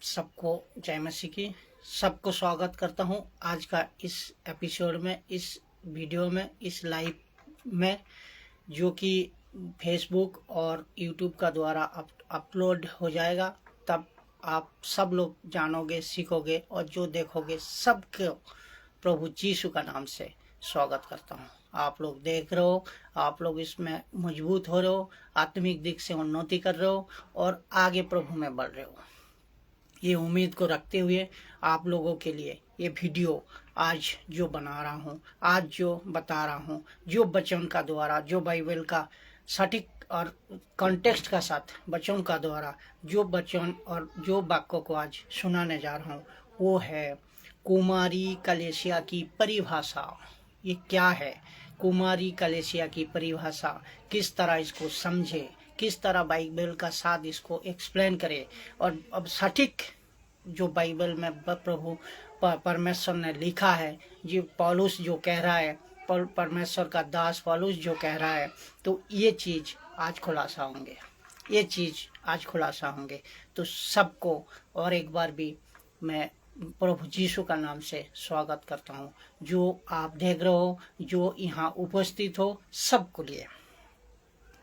सबको जय मसीह की। सबको स्वागत करता हूं आज का इस एपिसोड में, इस वीडियो में, इस लाइव में, जो कि फेसबुक और यूट्यूब का द्वारा अपलोड हो जाएगा। तब आप सब लोग जानोगे, सीखोगे और जो देखोगे सबको प्रभु यीशु का नाम से स्वागत करता हूँ। आप लोग देख रहे हो, आप लोग इसमें मजबूत हो रहे हो, आत्मिक दिख से उन्नति कर रहे हो और आगे प्रभु में बढ़ रहे हो। ये उम्मीद को रखते हुए आप लोगों के लिए ये वीडियो आज जो बना रहा हूँ, आज जो बता रहा हूँ, जो वचन का द्वारा, जो बाइबल का सटीक और कॉन्टेक्स्ट का साथ वचन का द्वारा जो वचन और जो वाक्यों को आज सुनाने जा रहा हूँ, वो है कुमारी कलेसिया की परिभाषा। ये क्या है कुमारी कलेसिया की परिभाषा, किस तरह इसको समझे, किस तरह बाइबल का साथ इसको एक्सप्लेन करे। और अब सटीक जो बाइबल में प्रभु परमेश्वर ने लिखा है, जो पौलुस जो कह रहा है, परमेश्वर का दास पौलुस जो कह रहा है, तो ये चीज़ आज खुलासा होंगे, ये चीज़ आज खुलासा होंगे। तो सबको और एक बार भी मैं प्रभु यीशु का नाम से स्वागत करता हूँ। जो आप देख रहे हो, जो यहाँ उपस्थित हो, सबको लिए।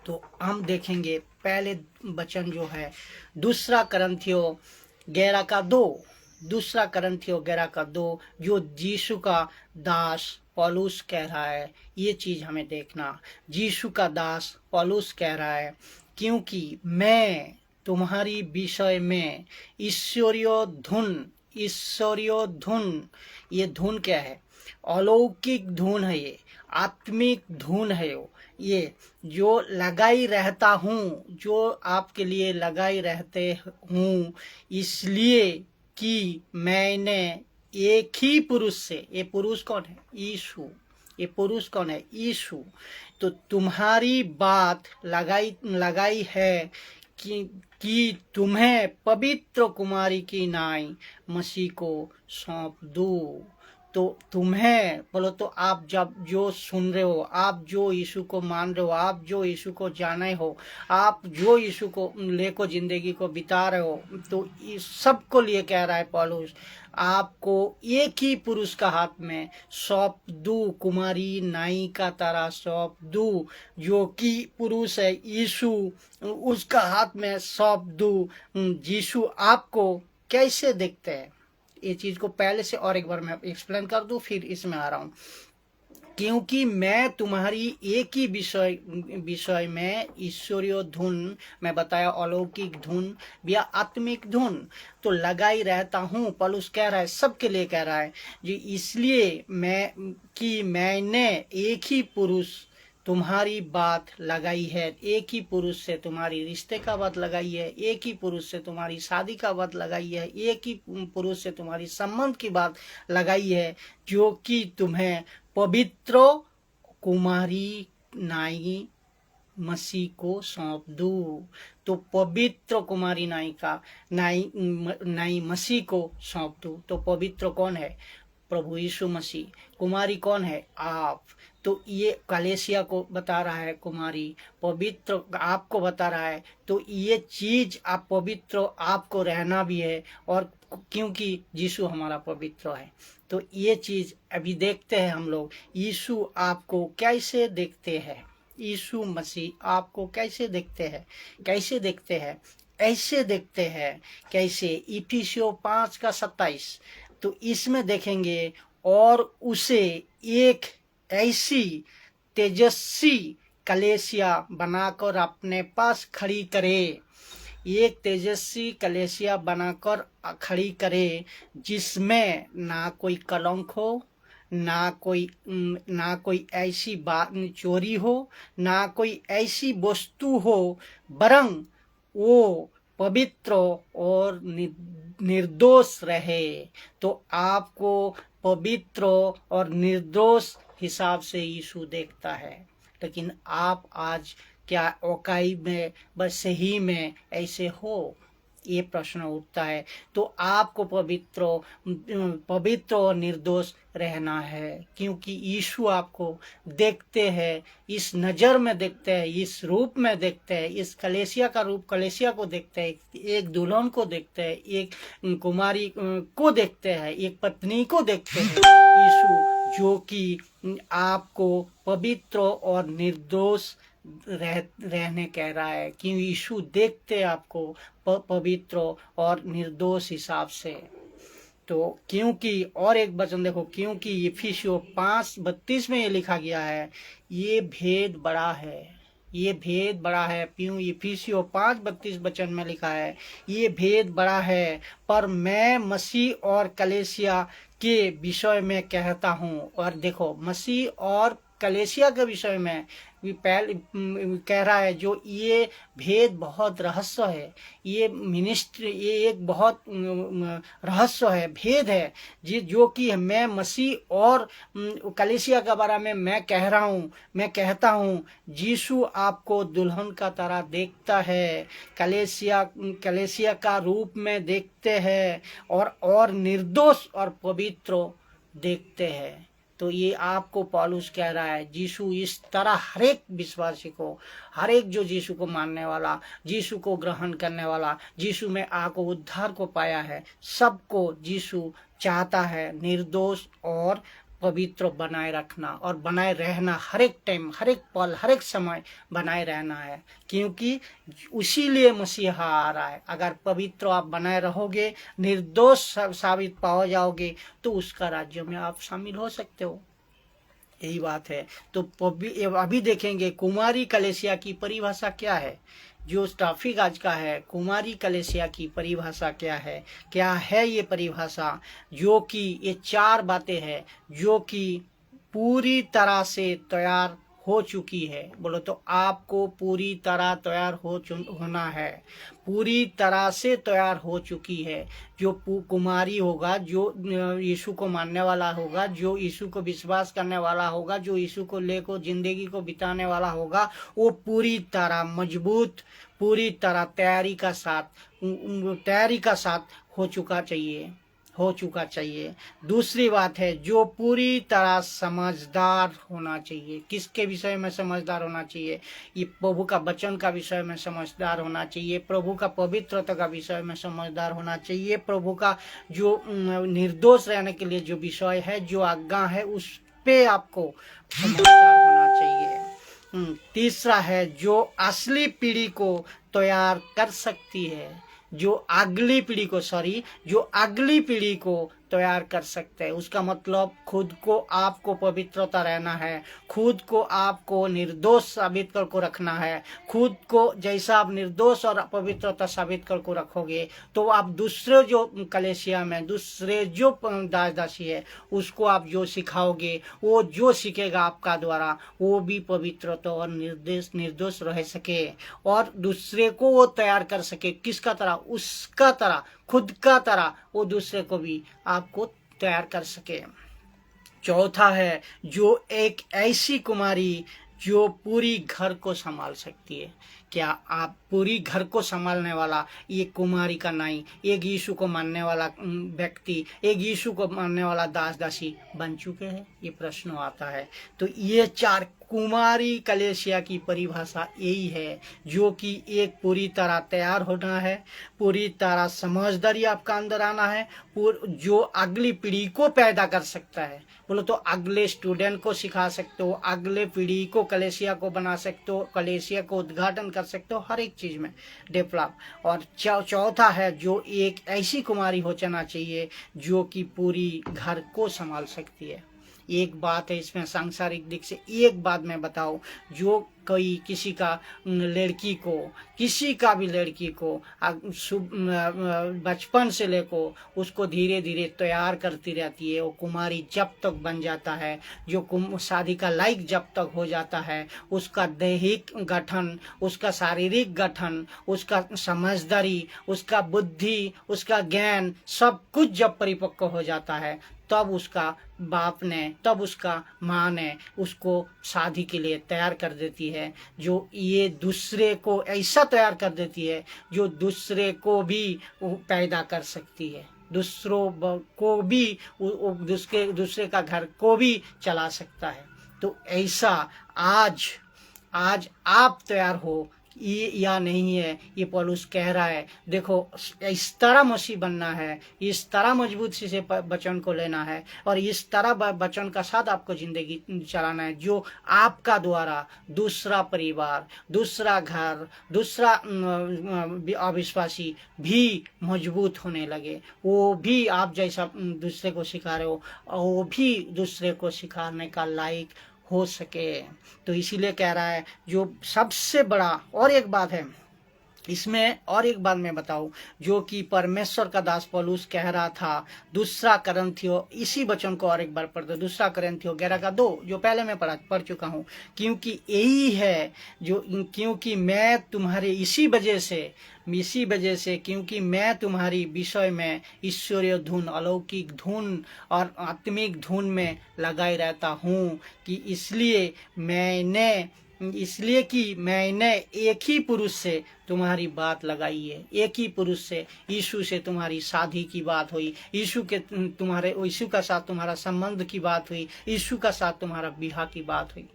तो हम देखेंगे पहले वचन जो है दूसरा करंथियों 11:2, जो यीशु का दास पौलुस कह रहा है। ये चीज हमें देखना, यीशु का दास पौलुस कह रहा है, क्योंकि मैं तुम्हारी विषय में ईश्वरीय धुन, ये धुन क्या है? अलौकिक धुन है, ये आत्मिक धुन है। ये जो लगाई रहता हूँ, जो आपके लिए लगाई रहते हूँ, इसलिए कि मैंने एक ही पुरुष से, ये पुरुष कौन है? यीशु। ये पुरुष कौन है? यीशु। तो तुम्हारी बात लगाई है कि तुम्हें पवित्र कुमारी की नाई मसीह को सौंप दूं। तो तुम्हें बोलो, तो आप जब जो सुन रहे हो, आप जो यीशु को मान रहे हो, आप जो यीशु को जाने हो, आप जो यीशु को लेको जिंदगी को बिता रहे हो, तो इस सबको लिए कह रहा है पौलुस, आपको एक ही पुरुष का हाथ में सौंप दूं, कुमारी नाई का तरह सौंप दूं, जो कि पुरुष है यीशु, उसका हाथ में सौंप दूं। यीशु आपको कैसे देखते हैं, ये चीज को पहले से और एक बार मैं एक्सप्लेन कर दूं, फिर इसमें आ रहा हूं। क्योंकि मैं तुम्हारी एक ही विषय में ईश्वरीय धुन, मैं बताया अलौकिक धुन या आत्मिक धुन, तो लगाई रहता हूँ। पौलुस कह रहा है, सबके लिए कह रहा है जी, इसलिए मैंने एक ही पुरुष तुम्हारी बात लगाई है, एक ही पुरुष से तुम्हारी रिश्ते का बात लगाई है, एक ही पुरुष से तुम्हारी शादी का बात लगाई है, एक ही पुरुष से तुम्हारी संबंध की बात लगाई है, जो कि तुम्हें पवित्र कुमारी नाई मसीह को सौंप दूं। तो पवित्र कुमारी नाई मसीह को सौंप दूं। तो पवित्र कौन है? प्रभु यीशु मसीह। कुमारी कौन है? आप। तो ये कलेसिया को बता रहा है, कुमारी पवित्र आपको बता रहा है। तो ये चीज आप पवित्र आपको रहना भी है, और क्योंकि यीशु हमारा पवित्र है। तो ये चीज अभी देखते हैं हम लोग, यीशु आपको कैसे देखते हैं, यीशु मसीह आपको कैसे देखते हैं, कैसे देखते हैं, ऐसे देखते हैं। कैसे? इफिसियों 5:27, तो इसमें देखेंगे, और उसे एक ऐसी तेजस्वी कलेसिया बनाकर अपने पास खड़ी करे, एक तेजस्वी कलेसिया बनाकर खड़ी करे, जिसमें ना कोई कलंक हो, ना कोई ऐसी बात चोरी हो, ना कोई ऐसी वस्तु हो, वरं वो पवित्र और निर्दोष रहे। तो आपको पवित्र और निर्दोष हिसाब से यीशु देखता है। लेकिन आप आज क्या औकाई में, बस सही में ऐसे हो? ये प्रश्न उठता है। तो आपको पवित्र और निर्दोष रहना है, क्योंकि यीशु आपको देखते हैं, इस नज़र में देखते हैं, इस रूप में देखते हैं, इस कलीसिया का रूप कलीसिया को देखते हैं, एक दुल्हन को देखते हैं, एक कुमारी को देखते हैं, एक पत्नी को देखते हैं। यीशु जो कि आपको पवित्र और निर्दोष रहने कह रहा है, कि यीशु देखते आपको पवित्र और निर्दोष हिसाब से। तो क्योंकि और एक वचन देखो, क्योंकि इफिसियों 5:32 में ये लिखा गया है, ये भेद बड़ा है, ये भेद बड़ा है। क्यों? इफिसियों 5:32 वचन में लिखा है, ये भेद बड़ा है, पर मैं मसीह और कलीसिया के विषय में कहता हूँ। और देखो, मसीह और कलीसिया के विषय में पहले कह रहा है, जो ये भेद बहुत रहस्य है, ये ये एक बहुत रहस्य है, भेद है, जो कि मैं मसीह और कलीसिया के बारे में मैं कह रहा हूँ, मैं कहता हूँ। यीशु आपको दुल्हन का तरह देखता है, कलीसिया का रूप में देखते हैं, और निर्दोष और पवित्र देखते हैं। तो ये आपको पौलुस कह रहा है, यीशु इस तरह हर एक विश्वासी को, हर एक जो यीशु को मानने वाला, यीशु को ग्रहण करने वाला, यीशु में आको उद्धार को पाया है, सबको यीशु चाहता है निर्दोष और पवित्र बनाए रखना और बनाए रहना। हर एक टाइम, हर एक पल, हर एक समय बनाए रहना है, क्योंकि उसीलिए मसीहा आ रहा है। अगर पवित्र आप बनाए रहोगे, निर्दोष साबित पाओ जाओगे, तो उसका राज्य में आप शामिल हो सकते हो। यही बात है। तो अभी देखेंगे कुमारी कलीसिया की परिभाषा क्या है। जो टॉपिक आज का है, कुमारी कलीसिया की परिभाषा क्या है ये परिभाषा, जो कि ये 4 बातें हैं जो कि पूरी तरह से तैयार हो चुकी है। बोलो तो आपको पूरी तरह तैयार होना है, पूरी तरह से तैयार हो चुकी है। जो कुमारी होगा, जो यीशु को मानने वाला होगा, जो यीशु को विश्वास करने वाला होगा, जो यीशु को लेकर जिंदगी को बिताने वाला होगा, वो पूरी तरह मजबूत, पूरी तरह तैयारी का साथ हो चुका चाहिए। दूसरी बात है, जो पूरी तरह समझदार होना चाहिए। किसके विषय में समझदार होना चाहिए? ये प्रभु का वचन का विषय में समझदार होना चाहिए, प्रभु का पवित्रता का विषय में समझदार होना चाहिए, प्रभु का जो निर्दोष रहने के लिए जो विषय है, जो आज्ञा है, उस पे आपको समझदार होना चाहिए। तीसरा है, जो असली पीढ़ी को तैयार कर सकती है, जो अगली पीढ़ी को तैयार कर सकते हैं। उसका मतलब खुद को आपको पवित्रता रहना है, खुद को आपको निर्दोष साबित करके रखना है। खुद को जैसा आप निर्दोष और पवित्रता साबित करके रखोगे, तो आप दूसरे जो कलीसिया में दूसरे जो दासी है, उसको आप जो सिखाओगे, वो जो सीखेगा आपका द्वारा, वो भी पवित्रता और निर्दोष रह सके, और दूसरे को वो तैयार कर सके। किसका तरह? उसका तरह, खुद का तरह वो दूसरे को भी आपको तैयार कर सके। चौथा है, जो एक ऐसी कुमारी जो पूरी घर को संभाल सकती है। क्या आप पूरी घर को संभालने वाला ये कुमारी का नहीं, एक यीशु को मानने वाला व्यक्ति, एक यीशु को मानने वाला दास दासी बन चुके हैं? ये प्रश्न आता है। तो ये 4 कुमारी कलीसिया की परिभाषा यही है, जो कि एक पूरी तरह तैयार होना है, पूरी तरह समझदारी आपका अंदर आना है, जो अगली पीढ़ी को पैदा कर सकता है। बोलो तो अगले स्टूडेंट को सिखा सकते हो, अगले पीढ़ी को कलीसिया को बना सकते हो, कलीसिया को उद्घाटन कर सकते हो, हर एक चीज में डेवलप। और चौथा है, जो एक ऐसी कुमारी हो जाना चाहिए जो कि पूरी घर को संभाल सकती है। एक बात है इसमें सांसारिक दिख से, एक बात मैं बताऊं, जो कोई किसी का लड़की को, किसी का भी लड़की को बचपन से लेकर उसको धीरे धीरे तैयार करती रहती है। वो कुमारी जब तक बन जाता है, जो शादी का लायक जब तक हो जाता है, उसका दैहिक गठन, उसका शारीरिक गठन, उसका समझदारी, उसका बुद्धि, उसका ज्ञान, सब कुछ जब परिपक्व हो जाता है, तब उसका बाप ने, तब उसका माँ ने उसको शादी के लिए तैयार कर देती है, जो ये दूसरे को ऐसा तैयार कर देती है जो दूसरे को भी पैदा कर सकती है, दूसरों को भी दूसरे का घर को भी चला सकता है। तो ऐसा आज आज आप तैयार हो ये या नहीं है, ये पौलुस कह रहा है। देखो इस तरह मसीह बनना है, इस तरह मजबूत से वचन को लेना है और इस तरह वचन का साथ आपको जिंदगी चलाना है जो आपका द्वारा दूसरा परिवार, दूसरा घर, दूसरा अविश्वासी भी मजबूत होने लगे, वो भी आप जैसा दूसरे को सिखा रहे हो वो भी दूसरे को सिखाने का लायक हो सके। तो इसीलिए कह रहा है जो सबसे बड़ा और एक बात है इसमें, और एक बात मैं बताऊं जो कि परमेश्वर का दास पौलुस कह रहा था, दूसरा करंथियो, इसी वचन को और एक बार पढ़ दो, दूसरा करंथियो 11:2 जो पहले मैं पढ़ चुका हूं। क्योंकि यही है जो, क्योंकि मैं तुम्हारे इसी वजह से क्योंकि मैं तुम्हारी विषय में ईश्वरीय धुन, अलौकिक धुन और आत्मिक धुन में लगाए रहता हूँ कि इसलिए कि मैंने एक ही पुरुष से तुम्हारी बात लगाई है, एक ही पुरुष से, यीशु से तुम्हारी शादी की बात हुई, यीशु का साथ तुम्हारा संबंध की बात हुई, यीशु का साथ तुम्हारा विवाह की बात हुई।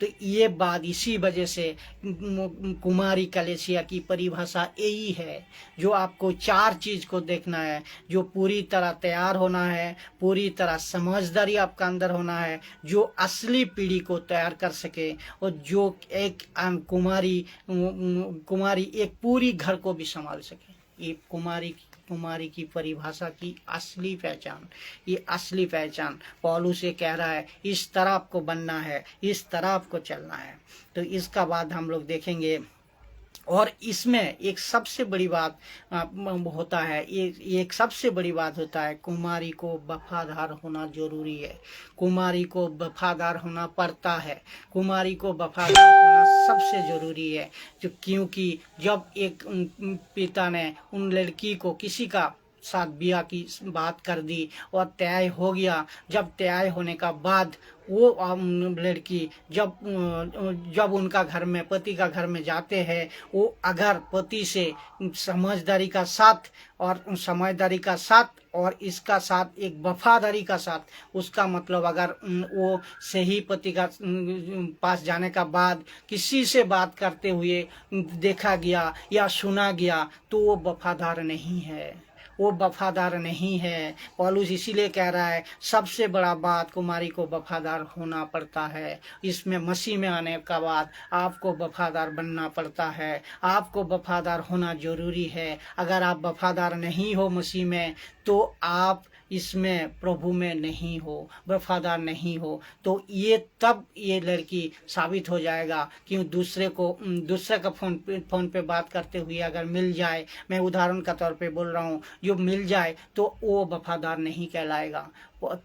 तो ये बात इसी वजह से कुमारी कलेसिया की परिभाषा यही है, जो आपको 4 चीज को देखना है, जो पूरी तरह तैयार होना है, पूरी तरह समझदारी आपका अंदर होना है, जो असली पीढ़ी को तैयार कर सके और जो एक कुमारी एक पूरी घर को भी संभाल सके। ये कुमारी की परिभाषा की असली पहचान, ये असली पहचान पौलुस से कह रहा है, इस तरह आपको बनना है, इस तरह आपको चलना है। तो इसका बाद हम लोग देखेंगे। और इसमें एक सबसे बड़ी बात होता है, एक सबसे बड़ी बात होता है, कुमारी को वफादार होना जरूरी है, कुमारी को वफादार होना पड़ता है, कुमारी को वफादार होना सबसे जरूरी है। जो क्योंकि जब एक पिता ने उन लड़की को किसी का साथ ब्याह की बात कर दी और तय हो गया, जब तय होने का बाद वो लड़की जब उनका घर में, पति का घर में जाते हैं, वो अगर पति से समझदारी का साथ और इसका साथ एक वफादारी का साथ, उसका मतलब अगर वो सही पति का पास जाने का बाद किसी से बात करते हुए देखा गया या सुना गया तो वो वफादार नहीं है, वो वफादार नहीं है। पौलुस इसीलिए कह रहा है सबसे बड़ा बात कुमारी को वफादार होना पड़ता है। इसमें मसीह में आने का बाद आपको वफादार बनना पड़ता है, आपको वफादार होना जरूरी है। अगर आप वफादार नहीं हो मसीह में तो आप इसमें प्रभु में नहीं हो, वफादार नहीं हो। तो तब ये लड़की साबित हो जाएगा कि दूसरे का फोन पे बात करते हुए अगर मिल जाए, मैं उदाहरण का तौर पे बोल रहा हूँ, जो मिल जाए तो वो वफादार नहीं कहलाएगा।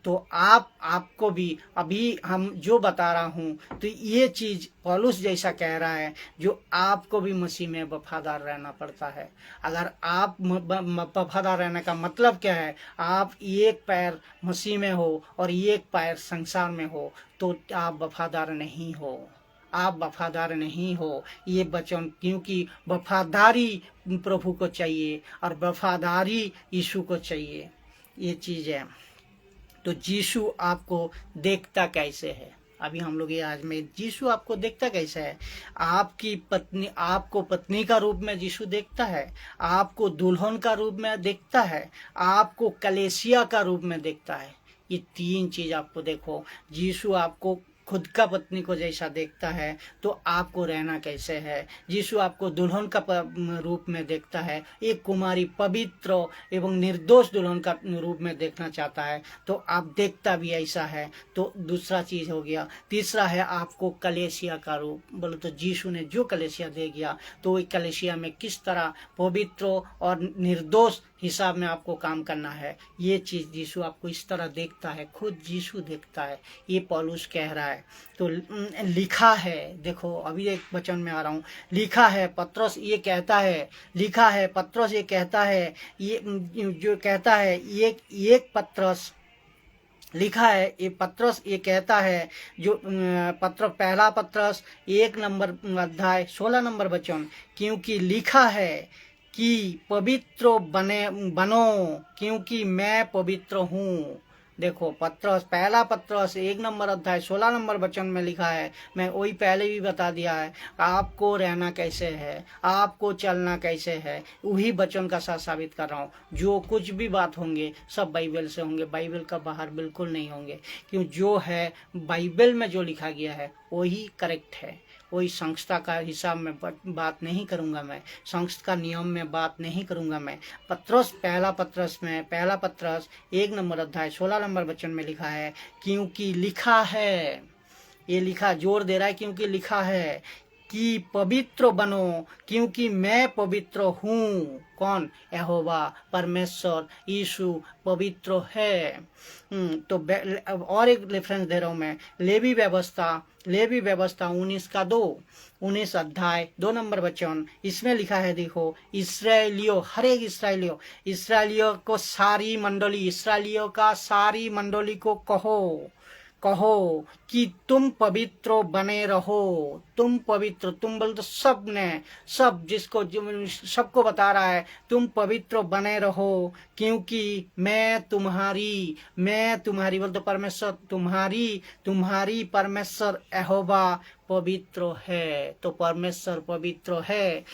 तो आपको भी अभी हम जो बता रहा हूँ तो ये चीज पौलुस जैसा कह रहा है, जो आपको भी मसीह में वफादार रहना पड़ता है। अगर आप वफादार रहने का मतलब क्या है, आप एक पैर मसीह में हो और एक पैर संसार में हो तो आप वफादार नहीं हो, आप वफादार नहीं हो। ये वचन, क्योंकि वफादारी प्रभु को चाहिए और वफादारी यीशु को चाहिए, ये चीज है। तो यीशु आपको देखता कैसे है, अभी हम लोग ये आज में यीशु आपको देखता कैसे है। आपको पत्नी का रूप में यीशु देखता है, आपको दुल्हन का रूप में देखता है, आपको कलेसिया का रूप में देखता है। ये 3 चीज आपको देखो। यीशु आपको खुद का पत्नी को जैसा देखता है तो आपको रहना कैसे है। यीशु आपको दुल्हन का रूप में देखता है, एक कुमारी पवित्र एवं निर्दोष दुल्हन का रूप में देखना चाहता है, तो आप देखता भी ऐसा है। तो दूसरा चीज हो गया। तीसरा है आपको कलेसिया का रूप। बोलो तो यीशु ने जो कलेसिया दे गया तो एक कलेसिया में किस तरह पवित्र और निर्दोष हिसाब में आपको काम करना है, ये चीज यीशु आपको इस तरह देखता है, खुद यीशु देखता है। ये पौलुस कह रहा है। तो लिखा है, देखो अभी एक वचन में आ रहा हूँ, लिखा है पत्रस ये कहता है, लिखा है पत्रस ये कहता है, ये जो कहता है एक पत्रस लिखा है ये पत्रस, ये कहता है जो पत्र पहला पत्रस 1 नंबर अध्याय 16 नंबर वचन, क्योंकि लिखा है कि पवित्र बनो क्योंकि मैं पवित्र हूँ। देखो पत्रस, पहला पत्रस 1 नंबर अध्याय 16 नंबर वचन में लिखा है, मैं वही पहले भी बता दिया है, आपको रहना कैसे है, आपको चलना कैसे है, वही वचन का साथ साबित कर रहा हूँ। जो कुछ भी बात होंगे सब बाइबल से होंगे, बाइबल का बाहर बिल्कुल नहीं होंगे, क्यों जो है बाइबल में जो लिखा गया है वही करेक्ट है। कोई संस्था का हिसाब में बात नहीं करूंगा, मैं संस्था का नियम में बात नहीं करूंगा। मैं पत्रस, पहला पत्रस 1 नंबर अध्याय 16 नंबर वचन में लिखा है, क्योंकि लिखा है, ये लिखा जोर दे रहा है, क्योंकि लिखा है कि पवित्र बनो क्योंकि मैं पवित्र हूँ। कौन? यहोवा परमेश्वर यीशु पवित्र है। तो और एक रेफरेंस दे रहा हूँ मैं, लेवी व्यवस्था 19 अध्याय 2 नंबर वचन, इसमें लिखा है, देखो इसराइलियों, हर एक इसराइलियों को इसराइलियों का सारी मंडली को कहो कि तुम पवित्र बने रहो। तुम पवित्र, तुम बोल तो सब ने, सब जिसको सबको बता रहा है तुम पवित्र बने रहो क्योंकि मैं तुम्हारी बोल तो परमेश्वर तुम्हारी परमेश्वर यहोवा पवित्र है। तो परमेश्वर पवित्र है,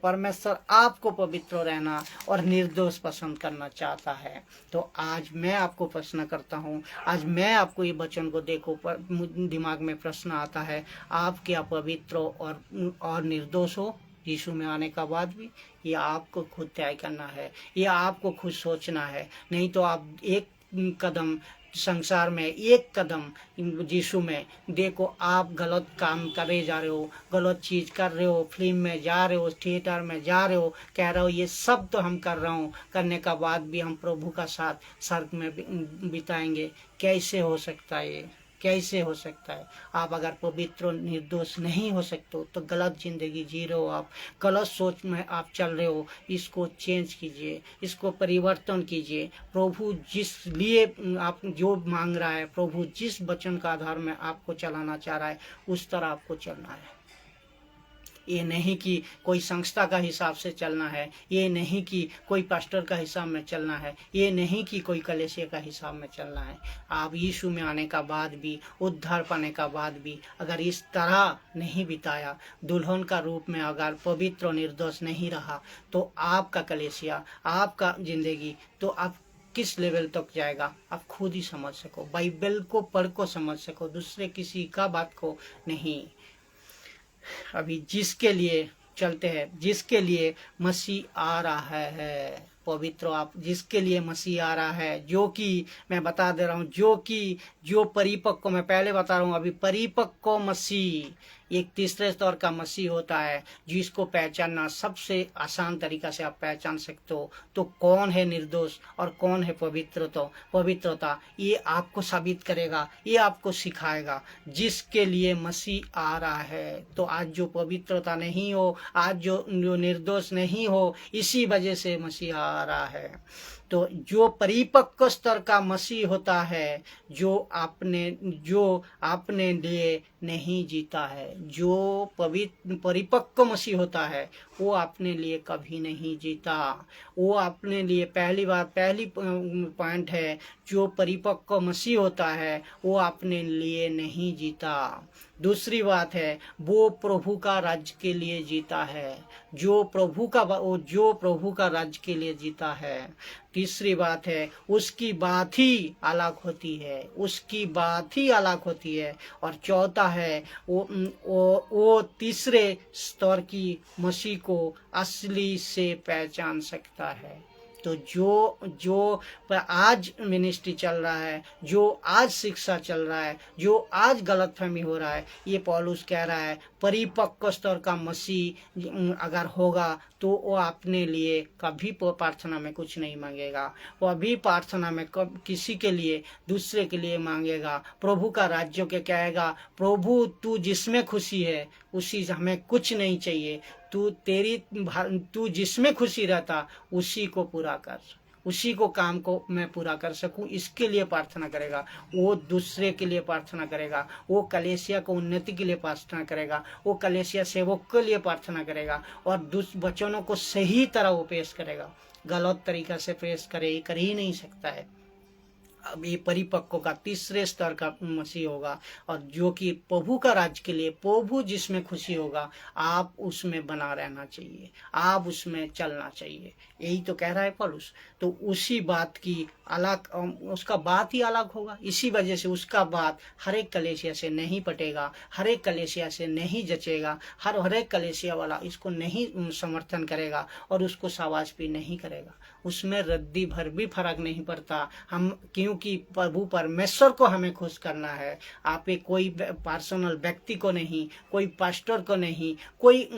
परमेश्वर आपको पवित्र रहना और निर्दोष पसंद करना चाहता है। तो आज मैं आपको प्रश्न करता हूँ, आज मैं आपको ये वचन को देखो, दिमाग में प्रश्न आता है, आप क्या पवित्र और निर्दोष हो यीशु में आने का बाद भी? ये आपको खुद तय करना है, ये आपको खुद सोचना है। नहीं तो आप एक कदम संसार में, एक कदम यीशु में, देखो आप गलत काम करे जा रहे हो, गलत चीज कर रहे हो, फिल्म में जा रहे हो, थिएटर में जा रहे हो, कह रहे हो ये सब तो हम कर रहा हूँ, करने का बाद भी हम प्रभु का साथ स्वर्ग में बिताएंगे। कैसे हो सकता है ये? कैसे हो सकता है? आप अगर पवित्र निर्दोष नहीं हो सकते तो गलत जिंदगी जी रहे हो, आप गलत सोच में आप चल रहे हो। इसको चेंज कीजिए, इसको परिवर्तन कीजिए। प्रभु जिस लिए आप जो मांग रहा है, प्रभु जिस वचन का आधार में आपको चलाना चाह रहा है, उस तरह आपको चलना है। ये नहीं कि कोई संस्था का हिसाब से चलना है, ये नहीं कि कोई पास्टर का हिसाब में चलना है, ये नहीं कि कोई कलीसिया का हिसाब में चलना है। आप यीशु में आने का बाद भी, उद्धार पाने का बाद भी अगर इस तरह नहीं बिताया, दुल्हन का रूप में अगर पवित्र निर्दोष नहीं रहा, तो आपका कलीसिया, आपका जिंदगी तो आप किस लेवल तक जाएगा आप खुद ही समझ सको। बाइबल को पढ़ को समझ सको, दूसरे किसी का बात को नहीं। अभी जिसके लिए चलते हैं, जिसके लिए मसीह आ रहा है, पवित्र आप जिसके लिए मसीह आ रहा है, जो कि मैं बता दे रहा हूँ, जो परिपक्व, मैं पहले बता रहा हूँ, अभी परिपक्व मसीह एक तीसरे स्तर का मसीह होता है, जिसको पहचानना सबसे आसान तरीका से आप पहचान सकते हो। तो कौन है निर्दोष और कौन है पवित्रता, ये आपको साबित करेगा, ये आपको सिखाएगा, जिसके लिए मसीह आ रहा है। तो आज जो पवित्रता नहीं हो, आज जो निर्दोष नहीं हो, इसी वजह से मसीह आ रहा है। तो जो परिपक्व स्तर का मसीह होता है, जो आपने लिए नहीं जीता है, जो परिपक्व मसीह होता है, वो अपने लिए कभी नहीं जीता। वो अपने लिए पहली पॉइंट है, जो परिपक्व मसीह होता है वो अपने लिए नहीं जीता। दूसरी बात है, वो प्रभु का राज्य के लिए जीता है, जो प्रभु का राज्य के लिए जीता है। तीसरी बात है, उसकी बात ही अलग होती है, और चौथा है, वो तीसरे स्तर की मसीह को असली से पहचान सकता है। तो जो आज मिनिस्ट्री चल रहा है, जो आज शिक्षा चल रहा है, जो आज गलतफहमी हो रहा है, ये पौलुस कह रहा है परिपक्व स्तर का मसीह अगर होगा तो वो अपने लिए कभी प्रार्थना में कुछ नहीं मांगेगा, वो अभी प्रार्थना में किसी के लिए, दूसरे के लिए मांगेगा। प्रभु का राज्य के कहेगा, प्रभु तू जिसमें खुशी है उसी हमें कुछ नहीं चाहिए, तू जिसमें खुशी रहता उसी को पूरा कर, उसी को काम को मैं पूरा कर सकूं, इसके लिए प्रार्थना करेगा। वो दूसरे के लिए प्रार्थना करेगा, वो कलेसिया को उन्नति के लिए प्रार्थना करेगा, वो कलेसिया सेवक के लिए प्रार्थना करेगा और वचनों को सही तरह वो पेश करेगा। गलत तरीका से पेश करे कर ही नहीं सकता है। अब ये परिपक्व का तीसरे स्तर का मसीह होगा, और जो कि प्रभु का राज्य के लिए, प्रभु जिसमें खुशी होगा, आप उसमें बना रहना चाहिए, आप उसमें चलना चाहिए। यही तो कह रहा है पौलुस। तो उसी बात की अलग, उसका बात ही अलग होगा। इसी वजह से उसका बात हर एक कलेसिया से नहीं पटेगा, हर एक कलेसिया से नहीं जचेगा, हर एक कलेसिया वाला इसको नहीं समर्थन करेगा और उसको शाबाश भी नहीं करेगा। उसमें रद्दी भर भी फर्क नहीं पड़ता। हम क्योंकि प्रभु परमेश्वर को हमें खुश करना है। आप एक कोई पर्सनल व्यक्ति को नहीं, कोई पास्टर को नहीं, कोई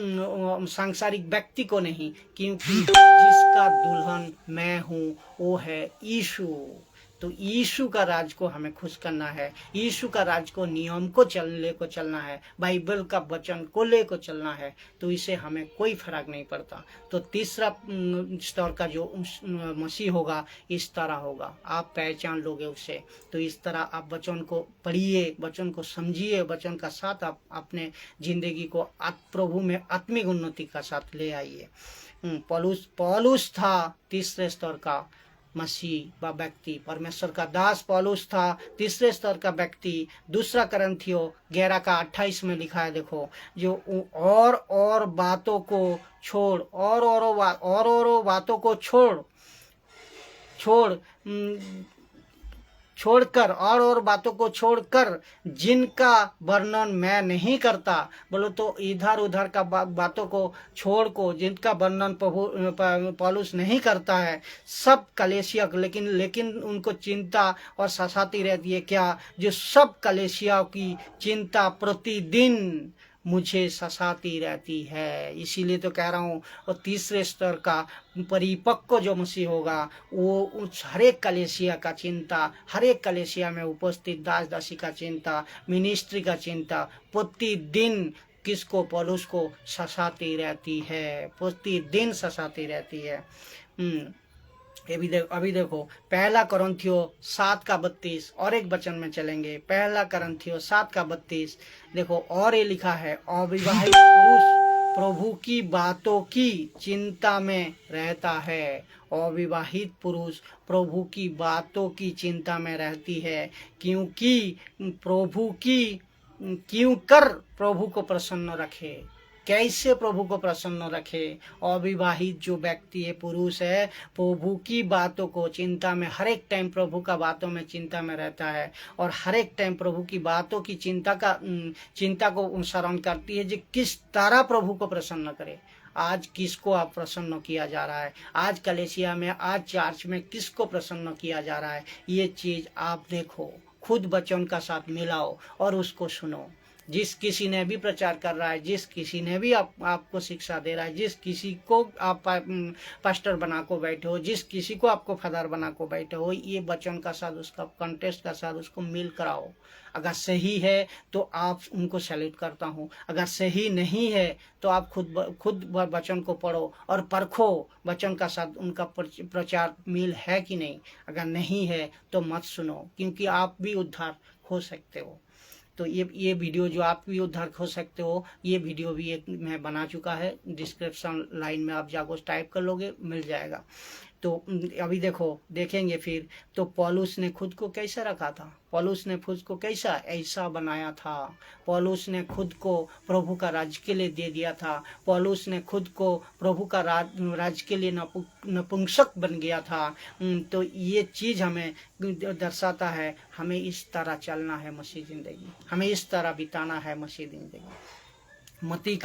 सांसारिक व्यक्ति को नहीं, क्योंकि जिसका दुल्हन मैं हूँ वो है यीशु। तो यीशु का राज को हमें खुश करना है, यीशु का राज को नियम को चलना है, बाइबल का वचन को ले को चलना है। तो इसे हमें कोई फर्क नहीं पड़ता। तो तीसरा स्तर का जो मसीह होगा इस तरह होगा, आप पहचान लोगे उसे। तो इस तरह आप वचन को पढ़िए, वचन को समझिए, वचन का साथ आप अपने जिंदगी को प्रभु में आत्मिक उन्नति का साथ ले आइए। पौलुस था तीसरे स्तर का मसीह व व्यक्ति, परमेश्वर का दास पौलुस था तीसरे स्तर का व्यक्ति। दूसरा करंथियों 11:28 में लिखा है, देखो, जो और बातों को छोड़, और बातों को छोड़कर और बातों को छोड़कर जिनका वर्णन मैं नहीं करता। बोलो तो इधर उधर का बातों को छोड़ को जिनका वर्णन पौलुस नहीं करता है, सब कलेसिया, लेकिन उनको चिंता और सताती रहती है। क्या? जो सब कलेसिया की चिंता प्रतिदिन मुझे सताती रहती है। इसीलिए तो कह रहा हूँ, और तीसरे स्तर का परिपक्व जो मसीह होगा वो उस हर एक कलेसिया का चिंता, हर एक कलेसिया में उपस्थित दास दासी का चिंता, मिनिस्ट्री का चिंता प्रतिदिन किसको? पौलुस को सताती रहती है, प्रतिदिन सताती रहती है। अभी देखो पहला करंथियों 7:32 और एक वचन में चलेंगे। पहला करंथियों 7:32 देखो, और ये लिखा है, अविवाहित पुरुष प्रभु की बातों की चिंता में रहता है। अविवाहित पुरुष प्रभु की बातों की चिंता में रहती है, क्योंकि क्यों कर प्रभु को प्रसन्न रखे। कैसे प्रभु को प्रसन्न रखे? अविवाहित जो व्यक्ति है, पुरुष है, प्रभु की बातों को चिंता में, हर एक टाइम प्रभु का बातों में चिंता में रहता है, और हर एक टाइम प्रभु की बातों की चिंता को अनुसरण करती है, जो किस तरह प्रभु को प्रसन्न करे। आज किसको आप प्रसन्न किया जा रहा है? आज कलेसिया में, आज चर्च में किसको प्रसन्न किया जा रहा है? ये चीज आप देखो, खुद वचन का साथ मिलाओ और उसको सुनो। जिस किसी ने भी प्रचार कर रहा है, जिस किसी ने भी आपको शिक्षा दे रहा है, जिस किसी को आप पास्टर बना को बैठे हो, जिस किसी को आपको फादर बना को बैठे हो, ये वचन का साथ, उसका कंटेस्ट का साथ उसको मिल कराओ। अगर सही है तो आप उनको सैल्यूट करता हूँ, अगर सही नहीं है तो आप खुद वचन को पढ़ो और परखो वचन का साथ उनका प्रचार मिल है कि नहीं। अगर नहीं है तो मत सुनो, क्योंकि आप भी उद्धार हो सकते हो। तो ये वीडियो जो आप भी उद्धार हो सकते हो, ये वीडियो भी एक मैं बना चुका है, डिस्क्रिप्शन लाइन में आप जाकर टाइप कर लोगे, मिल जाएगा। तो अभी देखेंगे फिर। तो पौलुस ने खुद को कैसा रखा था? पौलुस ने खुद को कैसा ऐसा बनाया था? पौलुस ने खुद को प्रभु का राज्य के लिए दे दिया था। पौलुस ने खुद को प्रभु का राज्य के लिए नपुंसक बन गया था। तो ये चीज़ हमें दर्शाता है, हमें इस तरह चलना है मसीह जिंदगी, हमें इस तरह बिताना है मसीह जिंदगी। मत्ती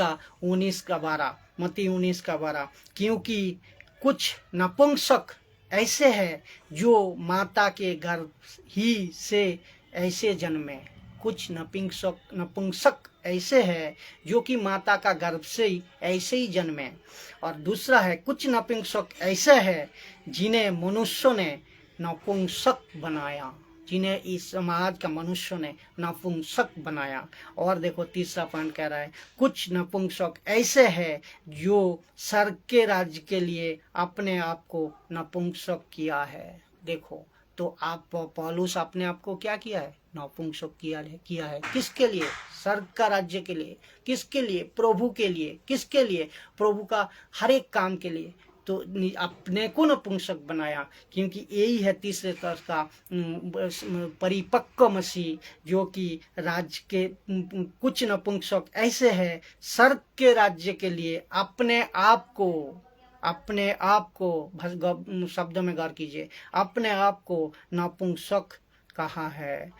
19:12, क्योंकि कुछ नपुंसक ऐसे हैं जो माता के गर्भ ही से ऐसे जन्मे। कुछ नपुंसक ऐसे हैं जो कि माता का गर्भ से ही ऐसे ही जन्मे। और दूसरा है, कुछ नपुंसक ऐसे हैं जिन्हें मनुष्यों ने नपुंसक बनाया। जिन्हें इस समाज का मनुष्य ने नपुंसक बनाया। और देखो तीसरा पॉइंट कह रहा है, कुछ नपुंसक ऐसे हैं जो स्वर्ग के राज्य के लिए अपने आप को नपुंसक किया है। देखो तो आप पौलुस अपने आप को क्या किया है, नपुंसक किया है किसके लिए, स्वर्ग का राज्य के लिए। किसके लिए, प्रभु के लिए। किसके लिए, प्रभु का हर एक काम के लिए। तो अपने को नपुंसक बनाया, क्योंकि यही है तीसरे स्तर का परिपक्व मसीह, जो कि राज्य के कुछ नपुंसक ऐसे हैं स्वर्ग के राज्य के लिए अपने आप को शब्द में गौर कीजिए, अपने आप को नपुंसक कहा है,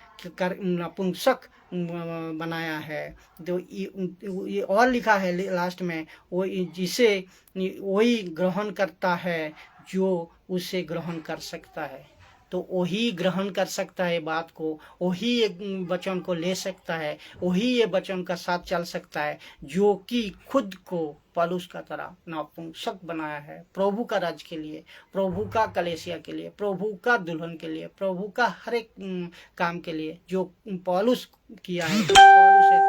नपुंसक बनाया है। तो ये और लिखा है लास्ट में, वो जिसे वही ग्रहण करता है जो उसे ग्रहण कर सकता है। तो वही ग्रहण कर सकता है बात को, वही एक वचन को ले सकता है, वही ये वचन का साथ चल सकता है जो कि खुद को पौलुस का तरह नपुंसक बनाया है प्रभु का राज्य के लिए, प्रभु का कलीसिया के लिए, प्रभु का दुल्हन के लिए, प्रभु का हर एक काम के लिए जो पौलुस किया है। पौलुस है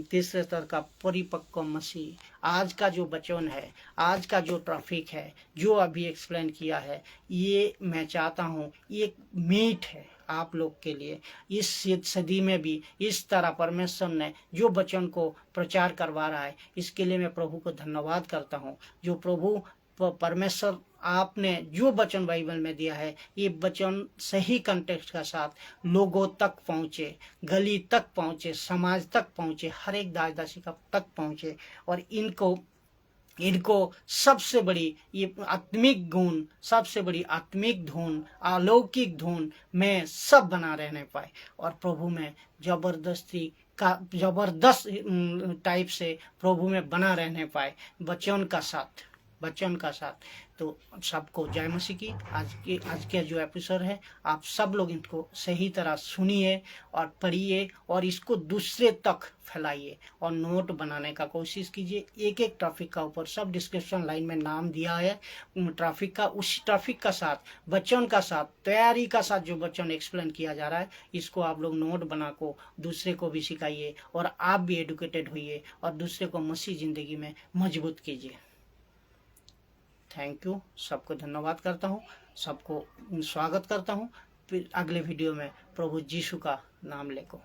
तीसरे स्तर का परिपक्व मसीह। आज का जो वचन है, आज का जो ट्रैफिक है, जो अभी एक्सप्लेन किया है, ये मैं चाहता हूँ ये मीट है आप लोग के लिए। इस सदी में भी इस तरह परमेश्वर ने जो वचन को प्रचार करवा रहा है, इसके लिए मैं प्रभु को धन्यवाद करता हूँ। जो प्रभु परमेश्वर आपने जो वचन बाइबल में दिया है, ये वचन सही कंटेक्स्ट के साथ लोगों तक पहुँचे, गली तक पहुँचे, समाज तक पहुँचे, हर एक दास दासिका तक पहुँचे, और इनको सबसे बड़ी ये आत्मिक गुण, सबसे बड़ी आत्मिक धुन, अलौकिक धुन में सब बना रहने पाए, और प्रभु में जबरदस्त टाइप से प्रभु में बना रहने पाए वचन का साथ। तो सबको जय मसीह की। आज के जो एपिसोड है, आप सब लोग इनको सही तरह सुनिए और पढ़िए और इसको दूसरे तक फैलाइए और नोट बनाने का कोशिश कीजिए। एक एक टॉपिक का ऊपर सब डिस्क्रिप्शन लाइन में नाम दिया है ट्रैफिक का, उस ट्रैफिक का साथ, वचन का साथ, तैयारी का साथ जो वचन एक्सप्लेन किया जा रहा है, इसको आप लोग नोट बना को दूसरे को भी सिखाइए और आप भी एडुकेटेड होइए और दूसरे को मसीह जिंदगी में मजबूत कीजिए। थैंक यू, सबको धन्यवाद करता हूँ, सबको स्वागत करता हूँ। फिर अगले वीडियो में प्रभु यीशु का नाम लेकर।